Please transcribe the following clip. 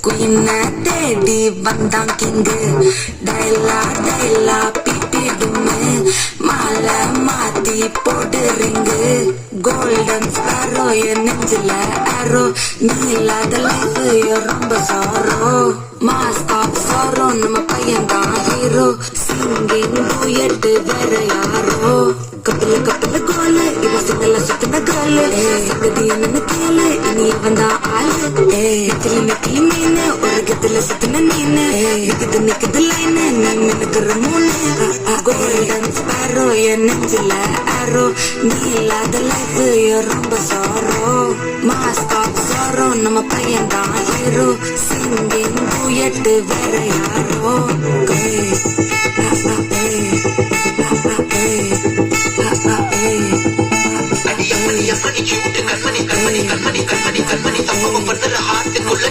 குயின தேடி வந்தான் கிங்கு டைலா டைலா பிபிடுமே மாலை மாத்தி போடுறீங்க கோல்டன் ஸ்பாரோ என் நெஞ்சில ஆரோ நீ இல்லாத லைஃப் ரொம்ப சாரோ மாஸ்க் ஆஃப் சாரோ நம்ம பையன் தான் ஹீரோ சிங்கிங் டூயட் வேற யாரோ கப்பல கப்பல கோலு இவ சிங்கல சுத்தின கோலு சங்கதி என்னன்னு கேளு இனி வந்தா ஆளு நெத்தில நெத்தில மீனு உலகத்துல சுத்தின நீனு நிக்குது லைனு நீ மினுக்குற மூணு கோல்டன் ஸ்பாரோ என் நெஞ்சில ஆரோ நீ இல்லாத லைஃப் ரொம்ப சாரோ மாஸ்க் ஆஃப் சாரோ நம்ம பையன் தான் ஹீரோ சிங்கிங் டூயட் வேற யாரோ